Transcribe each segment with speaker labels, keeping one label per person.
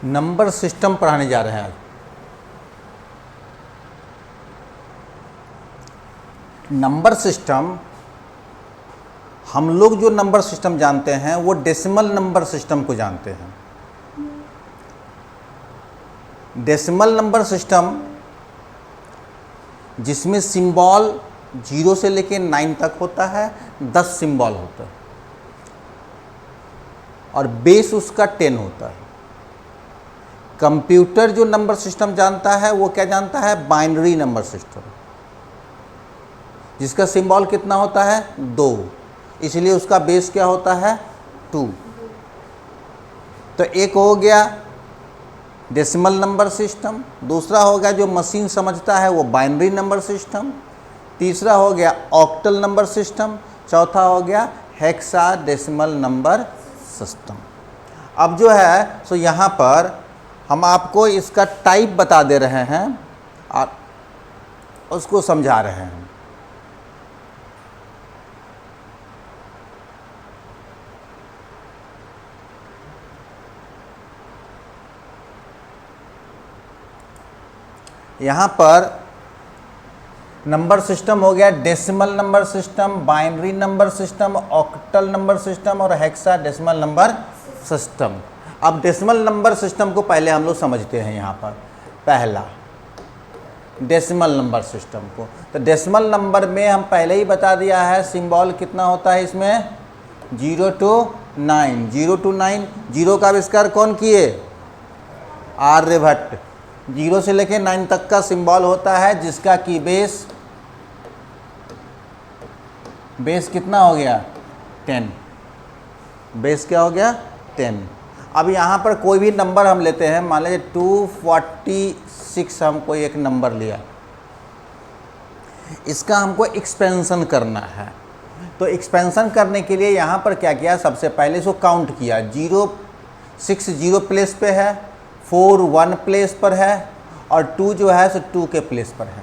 Speaker 1: Number system पढ़ाने जा रहे हैं आज। नंबर सिस्टम, हम लोग जो नंबर सिस्टम जानते हैं वो डेसिमल नंबर सिस्टम को जानते हैं। डेसिमल नंबर सिस्टम जिसमें सिंबल 0 से लेके 9 तक होता है, 10 सिंबल होता है और बेस उसका 10 होता है। कंप्यूटर जो नंबर सिस्टम जानता है वो क्या जानता है? बाइनरी नंबर सिस्टम, जिसका सिंबल कितना होता है? 2, इसलिए उसका बेस क्या होता है? 2। तो एक हो गया डेसिमल नंबर सिस्टम, दूसरा हो गया जो मशीन समझता है वो बाइनरी नंबर सिस्टम, तीसरा हो गया ऑक्टल नंबर सिस्टम, चौथा हो गया हेक्साडेसिमल नंबर सिस्टम। अब जो है सो यहाँ पर हम आपको इसका टाइप बता दे रहे हैं और उसको समझा रहे हैं। यहाँ पर नंबर सिस्टम हो गया decimal number system, binary number system, octal number system और हेक्साडेसिमल नंबर सिस्टम। अब डेसिमल नंबर सिस्टम को पहले हम लोग समझते हैं। यहाँ पर पहला डेसिमल नंबर सिस्टम को, तो डेसिमल नंबर में हम पहले ही बता दिया है सिंबल कितना होता है इसमें? 0 to 9। 0 to 9, 0 का आविष्कार कौन किए? आर्यभट्ट। 0 से लेके 9 तक का सिंबल होता है जिसका की बेस कितना हो गया? 10। बेस क्या हो गया? 10। अब यहाँ पर कोई भी नंबर हम लेते हैं, मान लीजिए 246 हम कोई एक नंबर लिया, इसका हमको एक्सपेंशन करना है। तो एक्सपेंशन करने के लिए यहाँ पर क्या किया? सबसे पहले इसको काउंट किया। 6 0 प्लेस पे है, 4 1 प्लेस पर है और 2 जो है सो 2 के प्लेस पर है।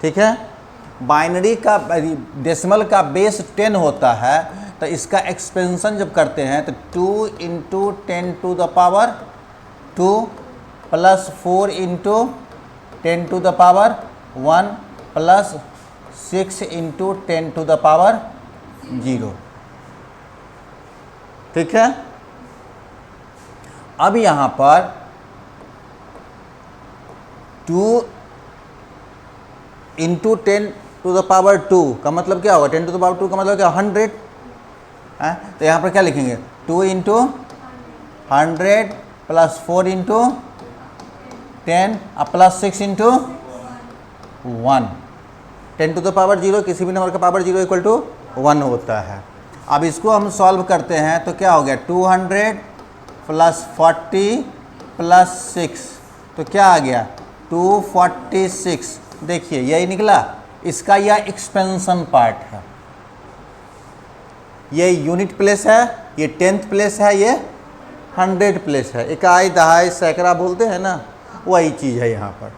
Speaker 1: ठीक है। बाइनरी का डेसिमल का बेस 10 होता है, तो इसका एक्सपेंशन जब करते हैं तो 2 × 10 to the power 2 plus 4 × 10 to the power 1 plus 6 × 10 to the power 0। ठीक है। अब यहाँ पर 2 × 10 to the power 2 का मतलब क्या होगा? 10 to the power 2 का मतलब क्या? 100 है। तो यहाँ पर क्या लिखेंगे? 2 × 100 plus 4 × 10 plus 6 × 1। 10 to the power 0, किसी भी नंबर का पावर 0 इक्वल टू 1 होता है। अब इसको हम सॉल्व करते हैं तो क्या हो गया? 200 प्लस 40 प्लस 6, तो क्या आ गया? 246। देखिए यही निकला। इसका यह एक्सपेंशन पार्ट है। ये यूनिट प्लेस है, ये 10th प्लेस है, ये 100 प्लेस है। इकाई, दहाई, सैकड़ा बोलते हैं ना, वही चीज़ है यहाँ पर।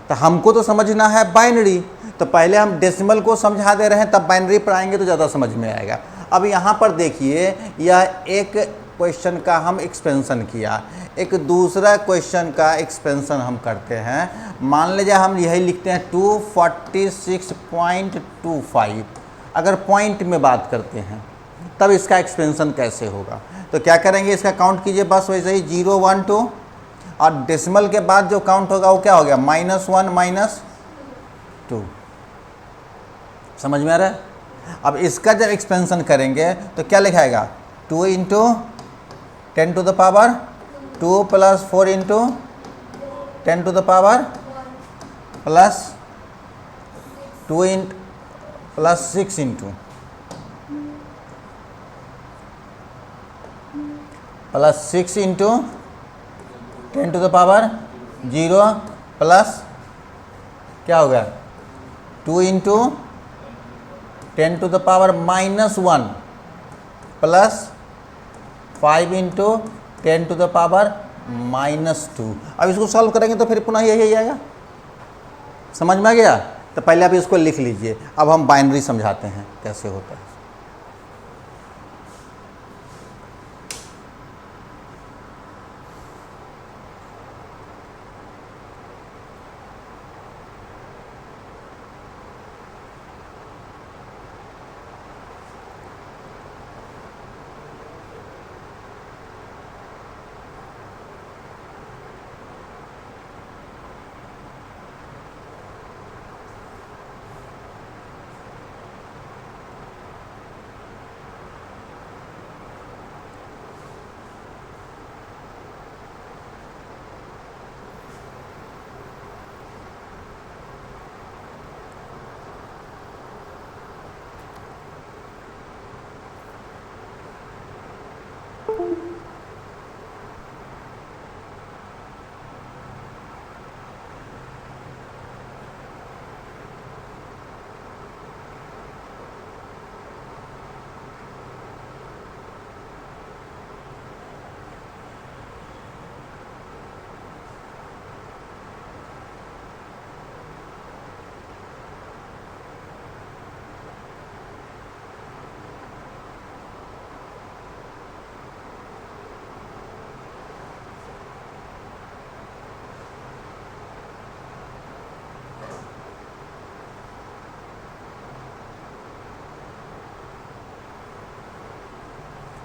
Speaker 1: तो हमको तो समझना है बाइनरी, तो पहले हम डेसिमल को समझा दे रहे हैं, तब बाइनरी पर आएंगे तो ज़्यादा समझ में आएगा। अब यहाँ पर देखिए, यह एक क्वेश्चन का हम एक्सपेंशन किया, एक दूसरा क्वेश्चन का एक्सपेंशन हम करते हैं। मान लीजिए हम यही लिखते हैं 246.25। अगर पॉइंट में बात करते हैं तब इसका एक्सपेंशन कैसे होगा? तो क्या करेंगे? इसका काउंट कीजिए बस वैसे ही 0 1 2, और डेसिमल के बाद जो काउंट होगा वो क्या हो गया? -1 -2। समझ में आ रहा है? अब इसका जब एक्सपेंशन करेंगे तो क्या लिखाएगा? 2 × 10 to the power 2 plus 4 × 10 to the power plus 2 plus 6 × plus 6 × 10 to the power 0 plus क्या हो गया? 2 × 10 to the power -1 plus 5 × 10 to the power -2। अब इसको सॉल्व करेंगे तो फिर पुनः यही आएगा। समझ में आ गया? तो पहले आप इसको लिख लीजिए। अब हम बाइनरी समझाते हैं कैसे होता है।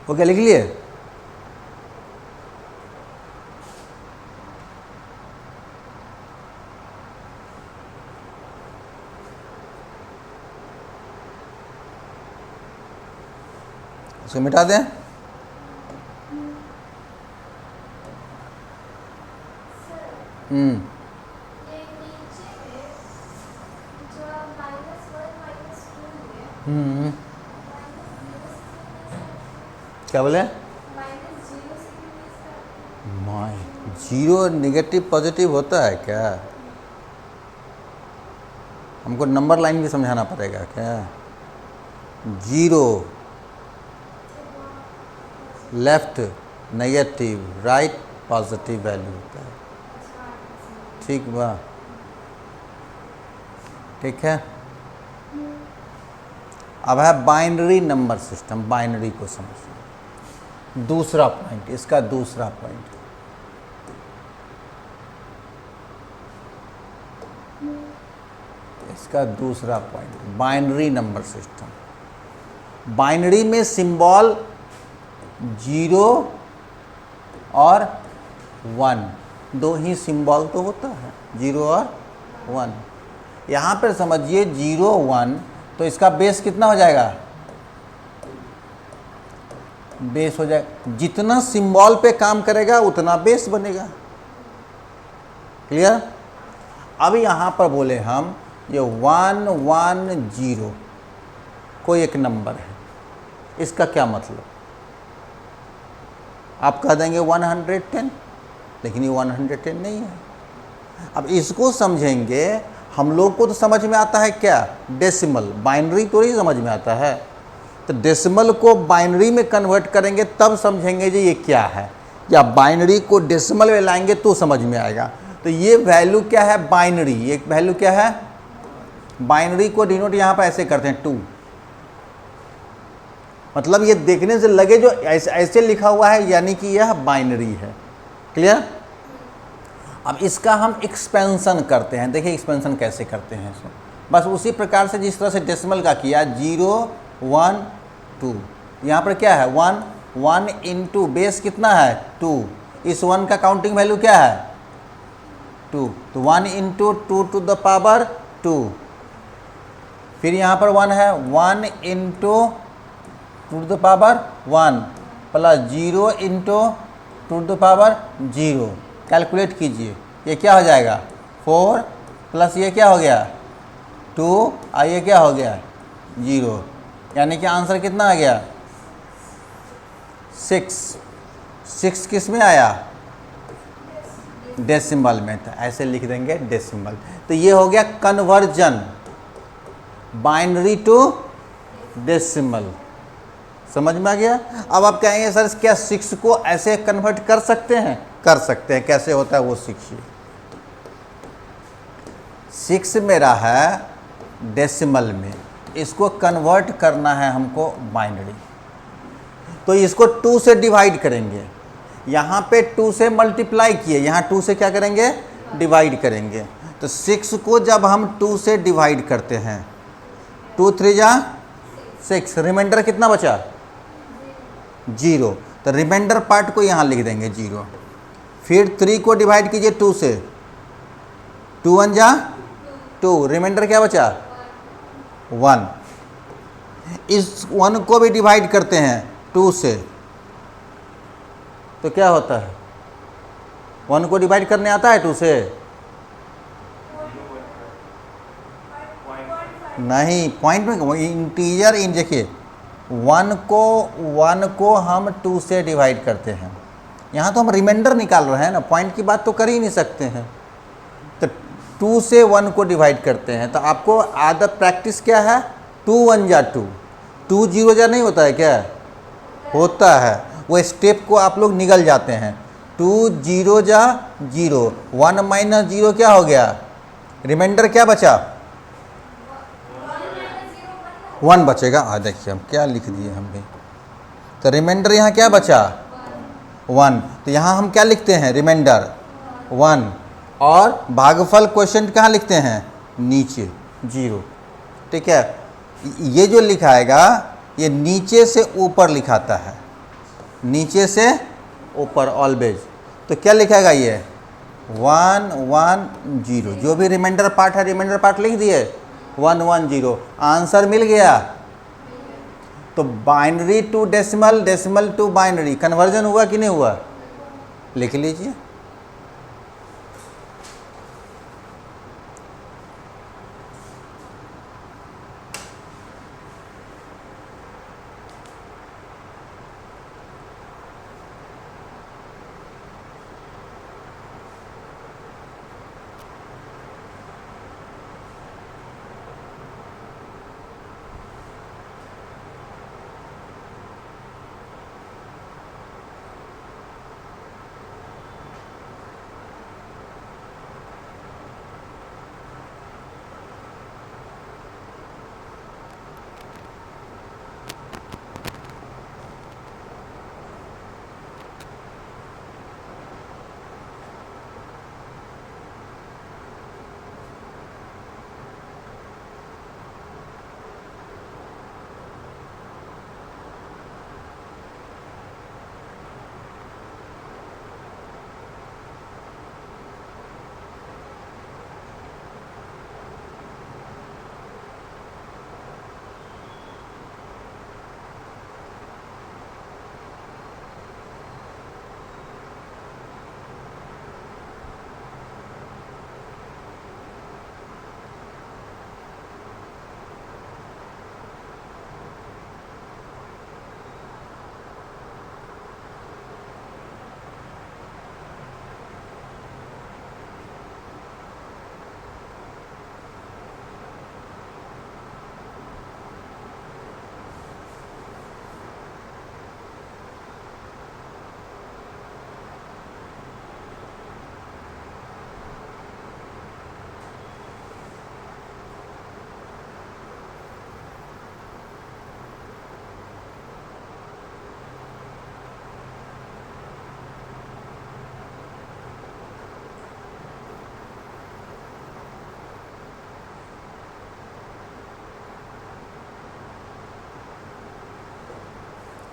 Speaker 1: ओके, लिख लिए? इसको मिटा दें। क्या बोले? जीरो नेगेटिव पॉजिटिव होता है क्या? हमको नंबर लाइन भी समझाना पड़ेगा क्या? Zero left negative, right positive value होता है। ठीक बा? ठीक है। अब है बाइनरी नंबर सिस्टम। बाइनरी को समझिए। दूसरा पॉइंट, इसका दूसरा पॉइंट, इसका दूसरा point, binary number system. Binary में सिंबल 0 और 1, दो ही सिंबल तो होता है, 0 और 1। यहाँ पर समझिए 0 1, तो इसका बेस कितना हो जाएगा? बेस हो जाएगा, जितना सिंबल पे काम करेगा उतना बेस बनेगा। क्लियर? अब यहाँ पर बोले हम ये 1 1 0 कोई एक नंबर है, इसका क्या मतलब? आप कह देंगे 110, लेकिन ये 110 नहीं है। अब इसको समझेंगे, हम लोग को तो समझ में आता है क्या? डेसिमल। बाइनरी तो नहीं समझ में आता है, तो डेसिमल को बाइनरी में कन्वर्ट करेंगे तब समझेंगे जी ये क्या है, या बाइनरी को डेसिमल में लाएंगे तो समझ में आएगा। तो ये वैल्यू क्या है? बाइनरी। ये वैल्यू क्या है? बाइनरी को डिनोट यहाँ पर ऐसे करते हैं 2। मतलब ये देखने से लगे जो ऐसे लिखा हुआ है, यानी कि यह बाइनरी है। क्लियर? अब इसका हम एक्सपेंशन करते हैं। देखिए एक्सपेंशन कैसे करते हैं इसको। बस उसी प्रकार से जिस तरह से डेसिमल का किया, 0 1 2। यहाँ पर क्या है? 1 1 इंटू बेस कितना है? 2। इस 1 का काउंटिंग वैल्यू क्या है? 2। तो 1 इंटू 2 टू द पावर 2। फिर यहाँ पर 1 है, 1 into 2 to the power 1 plus 0 into 2 to the power 0। Calculate कीजिए, ये क्या हो जाएगा? 4 प्लस ये क्या हो गया? 2 और ये क्या हो गया? 0। यानी कि आंसर कितना आ गया? 6। 6 किस में आया? डेसिमल में। तो ऐसे लिख देंगे डेसिमल। तो ये हो गया कन्वर्जन, बाइनरी टू डेसिमल। समझ में आ गया? अब आप कहेंगे सर क्या 6 को ऐसे कन्वर्ट कर सकते हैं? कर सकते हैं। कैसे होता है वो सीखिए। 6 मेरा है डेसिमल में, इसको कन्वर्ट करना है हमको बाइनरी। तो इसको 2 से डिवाइड करेंगे। यहाँ पे 2 से मल्टीप्लाई किए, यहाँ 2 से क्या करेंगे? डिवाइड करेंगे। तो 6 को जब हम 2 से डिवाइड करते हैं, 2 3 जा 6, रिमाइंडर कितना बचा? 0। तो रिमाइंडर पार्ट को यहाँ लिख देंगे 0। फिर 3 को डिवाइड कीजिए 2 से, 2 1 जा 2, रिमाइंडर क्या बचा? 1। इस 1 को भी डिवाइड करते हैं 2 से, तो क्या होता है? 1 को डिवाइड करने आता है 2 से? नहीं, पॉइंट में इंटीजर इन देखिए 1 को हम 2 से डिवाइड करते हैं। यहाँ तो हम रिमाइंडर निकाल रहे हैं ना, पॉइंट की बात तो कर ही नहीं सकते हैं। तो 2 से 1 को डिवाइड करते हैं। तो आपको आदत प्रैक्टिस क्या है? 2 1 जा 2, 2 0 जा नहीं होता है क्या? होता है। वो स्टेप को आप लोग निकल जाते हैं। 2 0 जा 0, 1 माइनस 0 क्या हो गया? रिमाइंडर क्या बचा? 1 बचेगा। देखिए हम क्या लिख दिए हम भी। तो रिमाइंडर यहाँ क्या बचा? 1। तो यहाँ हम क्या लिखते हैं? रिमाइंडर 1। और भागफल क्वेश्चन कहाँ लिखते हैं? नीचे 0। ठीक है? ये जो लिखाएगा ये नीचे से ऊपर लिखाता है। नीचे से ऊपर ऑलवेज। तो क्या लिखेगा ये 1 1 0, जो भी रिमाइंडर पार्ट है रिमाइंडर पार्ट लिख दिए 1 1 0, आंसर मिल गया। तो binary to decimal, decimal to binary conversion हुआ कि नहीं हुआ, लिख लीजिए।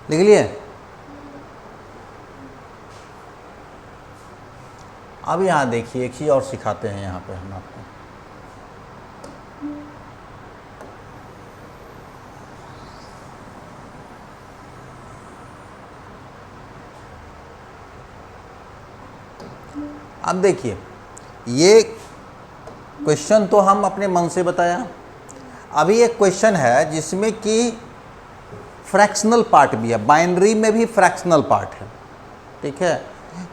Speaker 1: लिख लिए। अब यहाँ देखिए एक चीज़ और सिखाते हैं यहाँ पे हम आपको। अब देखिए ये क्वेश्चन तो हम अपने मन से बताया, अभी एक क्वेश्चन है जिसमें कि फ्रैक्शनल पार्ट भी है, बाइनरी में भी फ्रैक्शनल पार्ट है, ठीक है।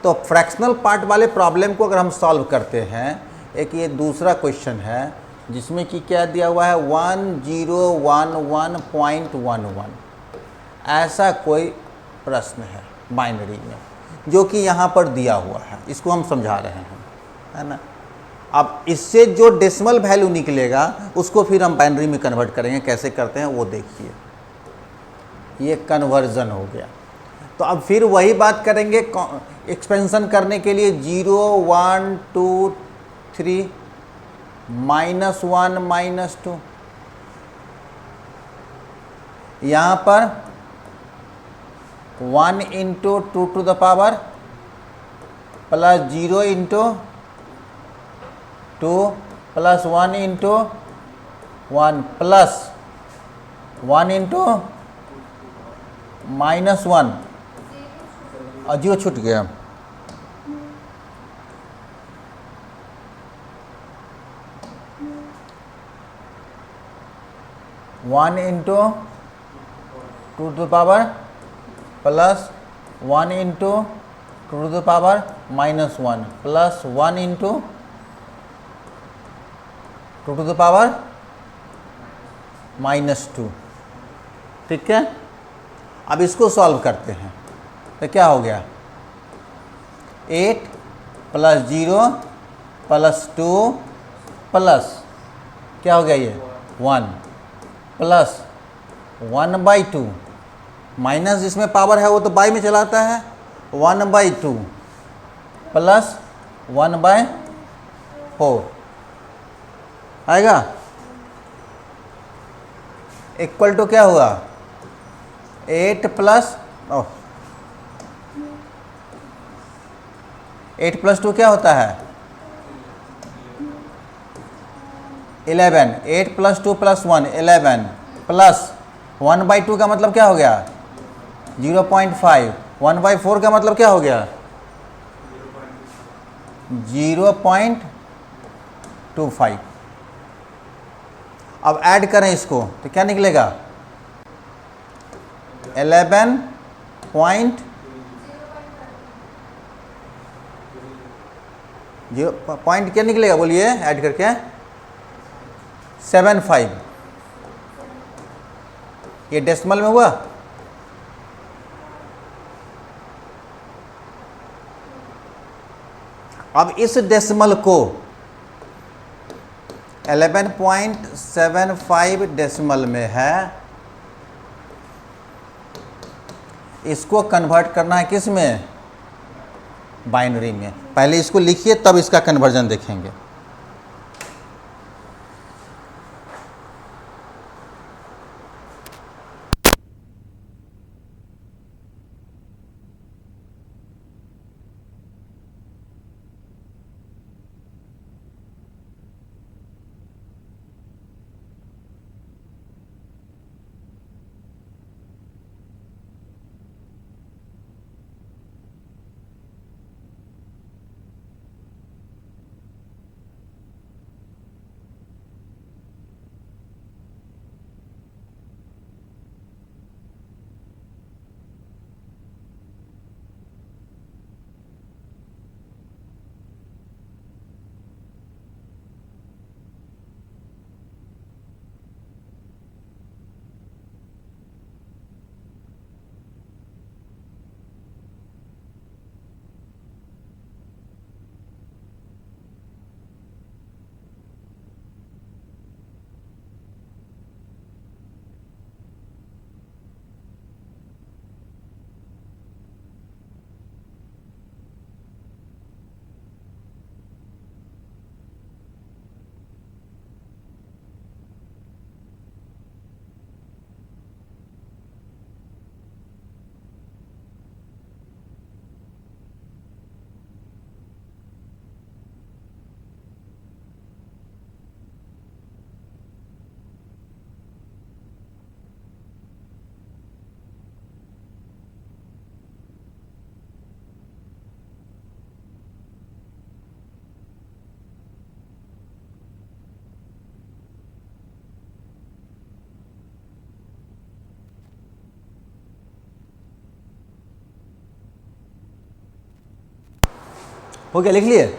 Speaker 1: तो फ्रैक्शनल पार्ट वाले प्रॉब्लम को अगर हम सॉल्व करते हैं, एक ये दूसरा क्वेश्चन है जिसमें कि क्या दिया हुआ है 1011.11, ऐसा कोई प्रश्न है बाइनरी में जो कि यहाँ पर दिया हुआ है, इसको हम समझा रहे हैं, है ना। अब इससे जो डेसिमल वैल्यू निकलेगा उसको फिर हम बाइनरी में कन्वर्ट करेंगे, कैसे करते हैं वो देखिए। ये कन्वर्जन हो गया। तो अब फिर वही बात करेंगे एक्सपेंशन करने के लिए 0 1 2 3 -1 -2, यहाँ पर 1 × 2 to the power plus 0 × 2 plus 1 × 1 plus 1 × -1 और 0 छूट गया। One into 2 to the power plus 1 × 2 to the power -1 plus 1 × 2 to the power -2, ठीक है। अब इसको सॉल्व करते हैं तो क्या हो गया 8 प्लस 0 प्लस 2 प्लस क्या हो गया ये 1 प्लस 1/2 माइनस जिसमें पावर है वो तो बाई में चलाता है 1/2 प्लस 1/4 आएगा इक्वल टू क्या हुआ 8 प्लस 8 प्लस 2 क्या होता है? 11। 8 प्लस 2 प्लस 1 11 प्लस 1/2 का मतलब क्या हो गया? 0.5। 1/4 का मतलब क्या हो गया? 0.25। अब ऐड करें इसको तो क्या निकलेगा? 11 पॉइंट 0 पॉइंट क्या निकलेगा बोलिए ऐड करके? 75। ये डेसिमल में हुआ। अब इस डेसिमल को 11.75 डेसिमल में है, इसको कन्वर्ट करना है किस में? बाइनरी में। पहले इसको लिखिए तब इसका कन्वर्जन देखेंगे। हो गया, लिख लिए?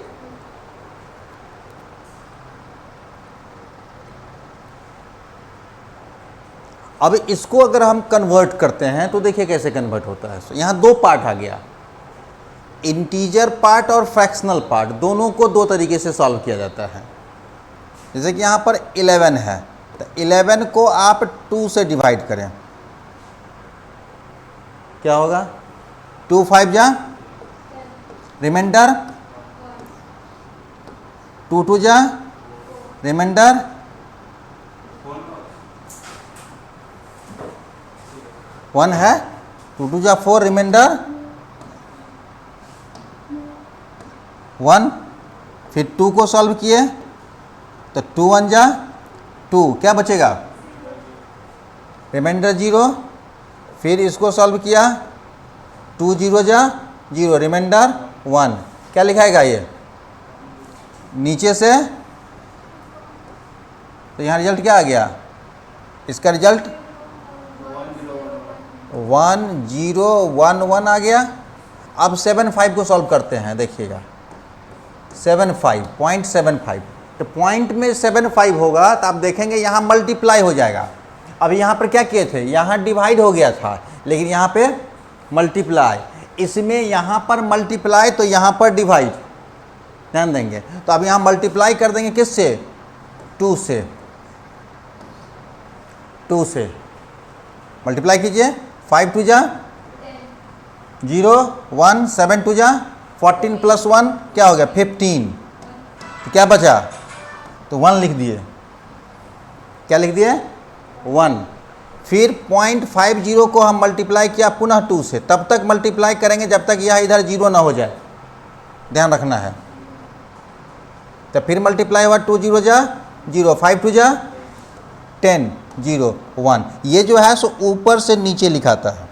Speaker 1: अब इसको अगर हम कन्वर्ट करते हैं तो देखिए कैसे कन्वर्ट होता है। यहां दो पार्ट आ गया, इंटीजर पार्ट और फ्रैक्शनल पार्ट, दोनों को दो तरीके से सॉल्व किया जाता है। जैसे कि यहां पर 11 है तो 11 को आप 2 से डिवाइड करें, क्या होगा? 2 5 जा रिमाइंडर, 2 2 जा रिमाइंडर, 1 है, 2 2 जा 4 रिमाइंडर 1। फिर 2 को सॉल्व किए तो 2 1 जा 2, क्या बचेगा? रिमाइंडर 0। फिर इसको सॉल्व किया 2 0 जा 0 रिमाइंडर 1, क्या लिखाएगा ये नीचे से? तो यहाँ रिजल्ट क्या आ गया? इसका रिजल्ट 1 0 1 1 आ गया। अब 7 5 को सॉल्व करते हैं, देखिएगा 0.75 तो पॉइंट में 7 5 होगा तो आप देखेंगे यहाँ मल्टीप्लाई हो जाएगा। अब यहाँ पर क्या किए थे? यहाँ डिवाइड हो गया था लेकिन यहाँ पे मल्टीप्लाई, इसमें यहाँ पर मल्टीप्लाई तो यहाँ पर डिवाइड, ध्यान देंगे। तो अब यहाँ मल्टीप्लाई कर देंगे किससे? 2 से, 2 से मल्टीप्लाई कीजिए। 5 2 जा 0 1 7 2 जा 14 प्लस 1 क्या हो गया? 15। तो क्या बचा? तो 1 लिख दिए, क्या लिख दिए? 1। फिर 0.50 को हम मल्टीप्लाई किया पुनः 2 से, तब तक मल्टीप्लाई करेंगे जब तक यह इधर 0 ना हो जाए। ध्यान रखना है। तो फिर मल्टीप्लाई हुआ, 2 0 जा 0, 5 2 जा 10, 0 1। ये जो है सो ऊपर से नीचे लिखाता है,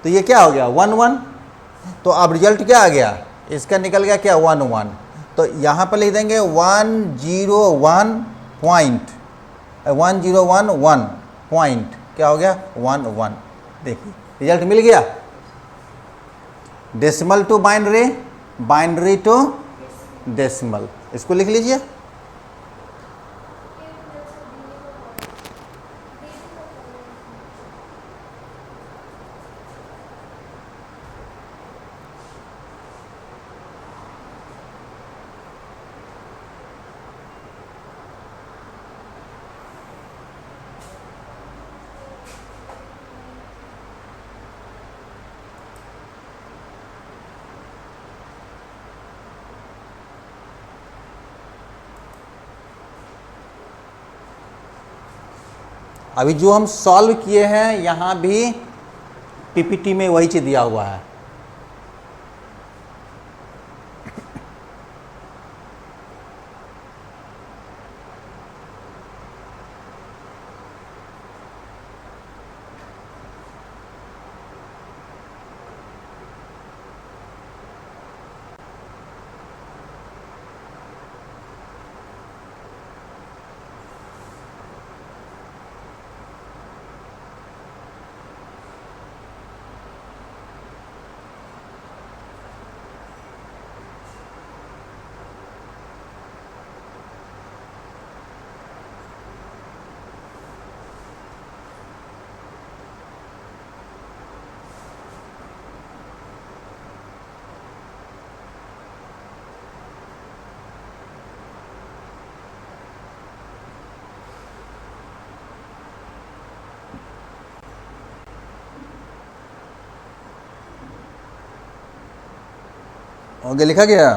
Speaker 1: तो ये क्या हो गया 1 1। तो अब रिजल्ट क्या आ गया, इसका निकल गया क्या 1 1। तो यहाँ पर लिख देंगे 101 पॉइंट, 1011 पॉइंट क्या हो गया 1 1। देखिए रिजल्ट मिल गया। Decimal to binary, binary to decimal, इसको लिख लीजिए। अभी जो हम सॉल्व किए हैं यहाँ भी पीपीटी में वही चीज़ दिया हुआ है। आगे लिखा गया।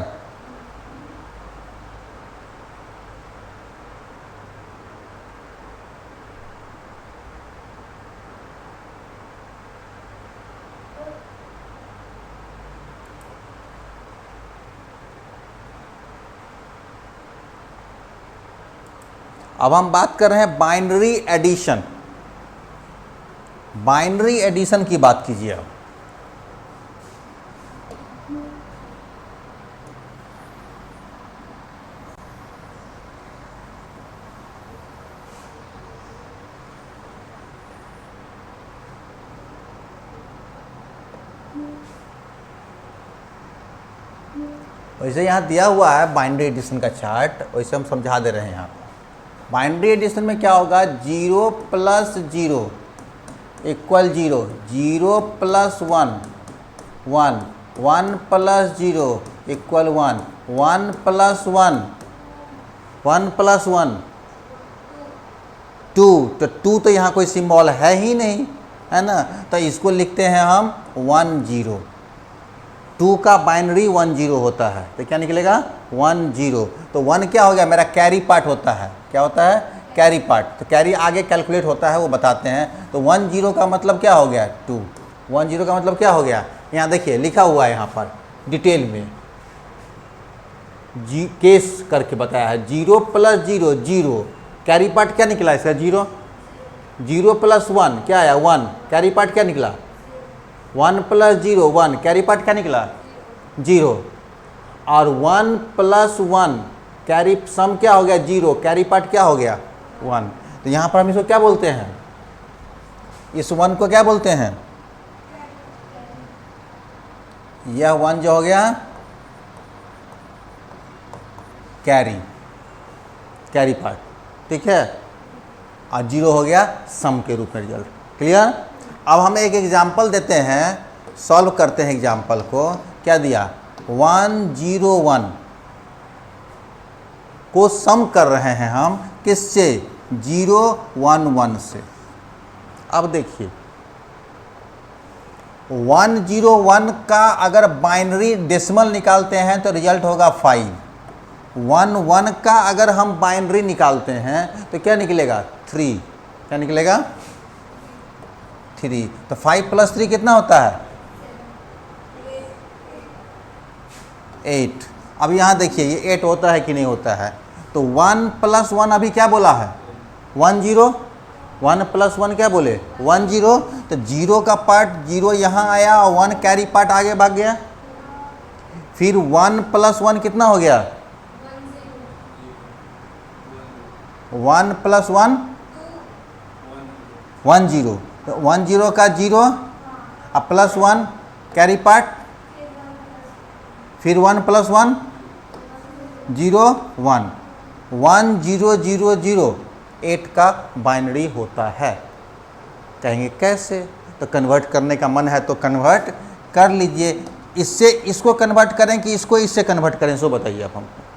Speaker 1: अब हम बात कर रहे हैं बाइनरी एडिशन। बाइनरी एडिशन की बात कीजिए अब। वैसे यहाँ दिया हुआ है बाइनरी एडिशन का चार्ट, वैसे हम समझा दे रहे हैं यहाँ पर। बाइनरी एडिशन में क्या होगा, 0 + 0 = 0, 0 + 1 1, 1 + 0 = 1, 1 + 1 1 + 1 2। तो 2 तो यहाँ कोई सिंबल है ही नहीं, है ना, तो इसको लिखते हैं हम 1 0। 2 का बाइनरी 1 0 होता है, तो क्या निकलेगा 1 0। तो 1 क्या हो गया, मेरा कैरी पार्ट होता है। क्या होता है, कैरी पार्ट। तो कैरी आगे कैलकुलेट होता है, वो बताते हैं। तो 1 0 का मतलब क्या हो गया 2, 1 0 का मतलब क्या हो गया, यहाँ देखिए लिखा हुआ है यहाँ पर डिटेल में केस करके बताया है। 0 + 0 0, कैरी पार्ट क्या निकला इसका 0। 0 + 1 क्या आया 1, कैरी पार्ट क्या निकला 1 + 0 1, कैरी पार्ट क्या निकला 0। और 1 + 1 कैरी सम क्या हो गया 0, कैरी पार्ट क्या हो गया 1। तो यहाँ पर हम इसको क्या बोलते हैं, इस 1 को क्या बोलते हैं, यह 1 जो हो गया कैरी पार्ट, ठीक है, और 0 हो गया सम के रूप में रिजल्ट। क्लियर। अब हम एक एग्जाम्पल देते हैं, सॉल्व करते हैं एग्जाम्पल को। क्या दिया 1 0 1 को सम कर रहे हैं हम, किससे 0 1 1 से। अब देखिए 1 0 1 का अगर बाइनरी डेसिमल निकालते हैं तो रिजल्ट होगा 5। 1 1 का अगर हम बाइनरी निकालते हैं तो क्या निकलेगा 3। क्या निकलेगा 3। तो 5 + 3 कितना होता है 8। अब यहाँ देखिए ये 8 होता है कि नहीं होता है, तो 1 + 1 अभी क्या बोला है 1 0, 1 + 1 क्या बोले 1 0, तो 0 का पार्ट 0 यहाँ आया और 1 कैरी पार्ट आगे भाग गया, फिर 1 + 1 कितना हो गया 1 + 1 1 0, तो 1 0 का 0 अब +1 कैरी पार्ट, फिर 1 + 1 0 1 1 0 0 0 8 का बाइनरी होता है। कहेंगे कैसे, तो कन्वर्ट करने का मन है तो कन्वर्ट कर लीजिए। इससे इसको कन्वर्ट करें कि इसको इससे कन्वर्ट करें, सो बताइए आप हमको।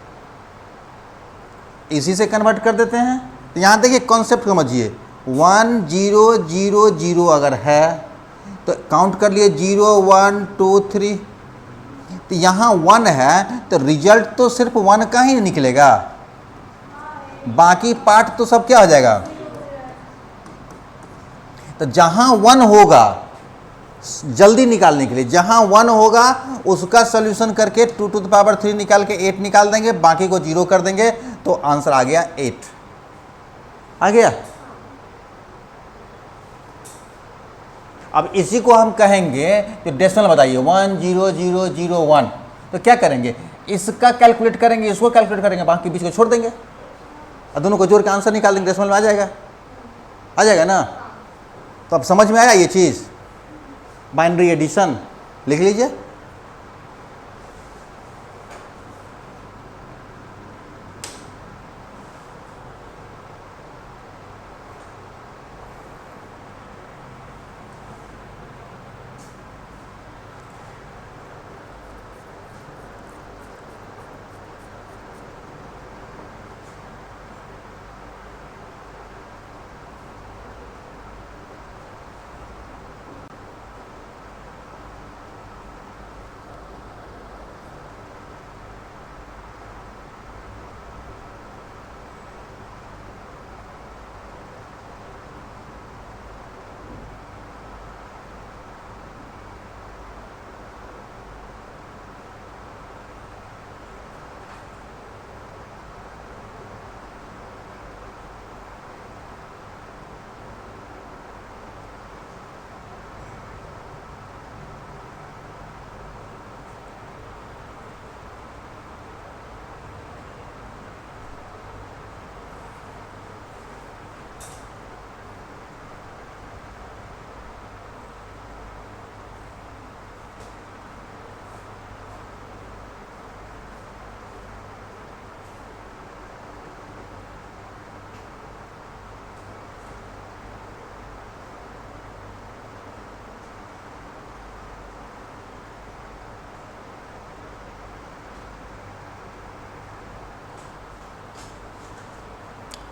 Speaker 1: इसी से कन्वर्ट कर देते हैं। तो यहाँ देखिए कॉन्सेप्ट समझिए, 1 0 0 0 अगर है तो काउंट कर लिए 0 1 2 3, तो यहाँ 1 है तो रिजल्ट तो सिर्फ 1 का ही निकलेगा, बाकी पार्ट तो सब क्या हो जाएगा। तो जहाँ 1 होगा जल्दी निकालने के लिए, जहाँ 1 होगा उसका सॉल्यूशन करके 2⁻³ निकाल के 8 निकाल देंगे, बाकी को 0 कर देंगे, तो आंसर आ गया 8 आ गया। अब इसी को हम कहेंगे तो डेसिमल बताइए 1 0 0 0 1, तो क्या करेंगे इसका कैलकुलेट करेंगे, इसको कैलकुलेट करेंगे, बाकी बीच को छोड़ देंगे और दोनों को जोड़ के आंसर निकाल देंगे, डेसिमल में आ जाएगा ना। तो अब समझ में आया ये चीज़, बाइनरी एडिशन लिख लीजिए।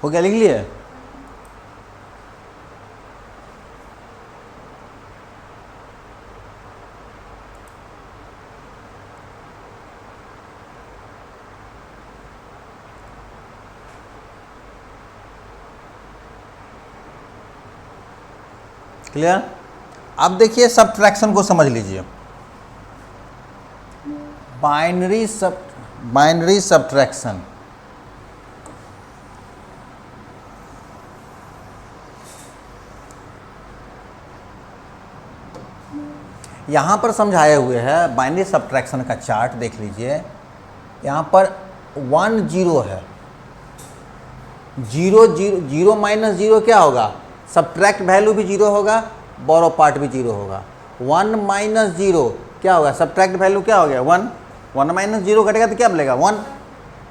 Speaker 1: हो गया, लिख लिए। क्लियर। अब देखिए सब्ट्रैक्शन को समझ लीजिए। बाइनरी सब्ट्रैक्शन, यहाँ पर समझाए हुए हैं बाइनरी सब्ट्रैक्शन का चार्ट देख लीजिए। यहाँ पर 1 0 है, 0 0 0 - 0 क्या होगा, सब्ट्रैक्ट वैल्यू भी 0 होगा, बोरो पार्ट भी 0 होगा। 1 - 0 क्या होगा, सब्ट्रैक्ट वैल्यू क्या हो गया 1, 1 - 0 घटेगा तो क्या मिलेगा 1,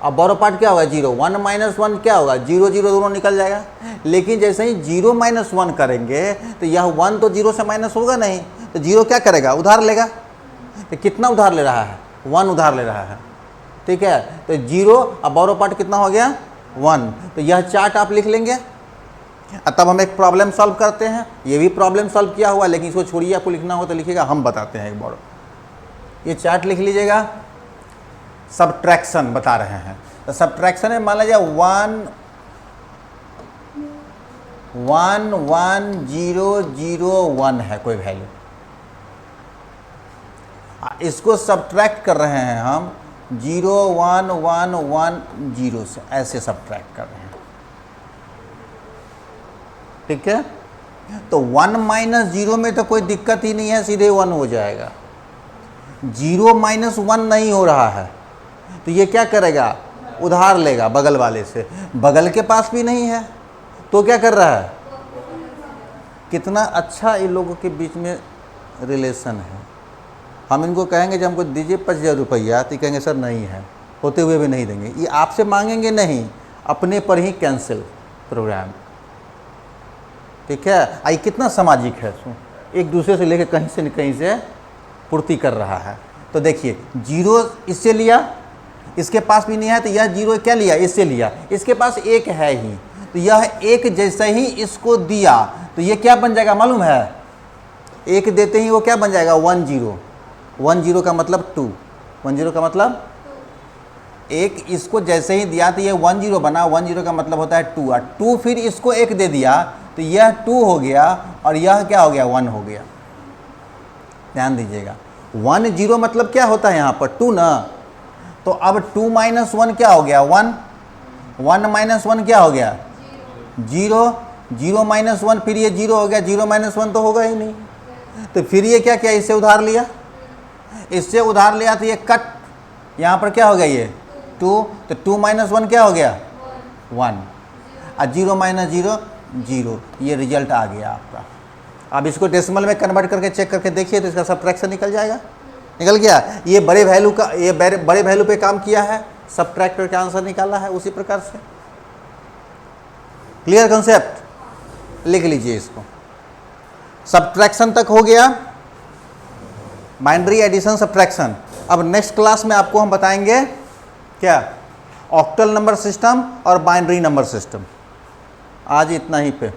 Speaker 1: अब बोरो पार्ट क्या होगा 0, 1 - 1 क्या होगा 0 0 दोनों निकल जाएगा। लेकिन जैसे ही 0 - 1 करेंगे तो यह 1 तो 0 से माइनस होगा नहीं, तो 0 क्या करेगा उधार लेगा। तो कितना उधार ले रहा है 1 उधार ले रहा है, ठीक है। तो 0 अब बोरो पार्ट कितना हो गया 1, तो यह चार्ट आप लिख लेंगे। तब हम एक प्रॉब्लम सॉल्व करते हैं, ये भी प्रॉब्लम सॉल्व किया हुआ, लेकिन इसको छोड़िए, आपको लिखना हो तो लिखिएगा, हम बताते हैं एक बार। ये चार्ट लिख लीजिएगा, सब्ट्रैक्शन बता रहे हैं। तो सब्ट्रैक्शन में मान लीजिए 1 1 1 0 0 1 है कोई वैल्यू, इसको सब्ट्रैक्ट कर रहे हैं हम 0 1 1 1 0 से ऐसे सब्ट्रैक्ट कर रहे हैं। ठीक है, तो 1 माइनस 0 में तो कोई दिक्कत ही नहीं है, सीधे 1 हो जाएगा। 0 माइनस 1 नहीं हो रहा है, तो ये क्या करेगा, उधार लेगा बगल वाले से। बगल के पास भी नहीं है तो क्या कर रहा है, कितना अच्छा इन लोगों के बीच में रिलेशन है। हम इनको कहेंगे जब हमको दीजिए 5000 रुपया, तो कहेंगे सर नहीं है, होते हुए भी नहीं देंगे। ये आपसे मांगेंगे नहीं, अपने पर ही कैंसिल प्रोग्राम। ठीक है, आई कितना सामाजिक है, एक दूसरे से लेकर कहीं से न कहीं से पूर्ति कर रहा है। तो देखिए 0 इससे लिया, इसके पास भी नहीं है, तो यह 0 क्या लिया, इससे लिया, इसके पास 1 है ही, तो यह 1 जैसे ही इसको दिया तो ये क्या बन जाएगा मालूम है, 1 देते ही वो क्या बन जाएगा, 1 0। 1 0 का मतलब 2, 1 0 का मतलब 1, इसको जैसे ही दिया तो ये 1 0 बना। 1 0 का मतलब होता है 2, और 2 फिर इसको 1 दे दिया तो यह 2 हो गया, और यह क्या हो गया, 1 हो गया। ध्यान दीजिएगा, 1 0 मतलब क्या होता है यहाँ पर 2 ना, तो अब 2 माइनस 1 क्या हो गया, 1, 1 माइनस 1 क्या हो गया, 0, 0 माइनस 1 फिर ये 0 हो गया, 0 माइनस 1 तो होगा ही नहीं। तो फिर ये क्या किया, इससे उधार लिया, इससे उधार लिया तो ये कट, यहाँ पर क्या हो गया ये 2, तो 2 माइनस 1 क्या हो गया, 1, और 0 माइनस 0 0, ये रिजल्ट आ गया आपका। अब इसको डेसिमल में कन्वर्ट करके चेक करके देखिए तो इसका सब्ट्रैक्शन निकल जाएगा, निकल गया। ये बड़े वैल्यू का, ये बड़े वैल्यू पे काम किया है, सब्ट्रैक्टर का आंसर निकाला है उसी प्रकार से। क्लियर कॉन्सेप्ट, लिख लीजिए इसको। सब्ट्रैक्शन तक हो गया, बाइनरी एडिशन सब्ट्रैक्शन। अब नेक्स्ट क्लास में आपको हम बताएंगे क्या, ऑक्टल नंबर सिस्टम और बाइनरी नंबर सिस्टम। आज इतना ही पे।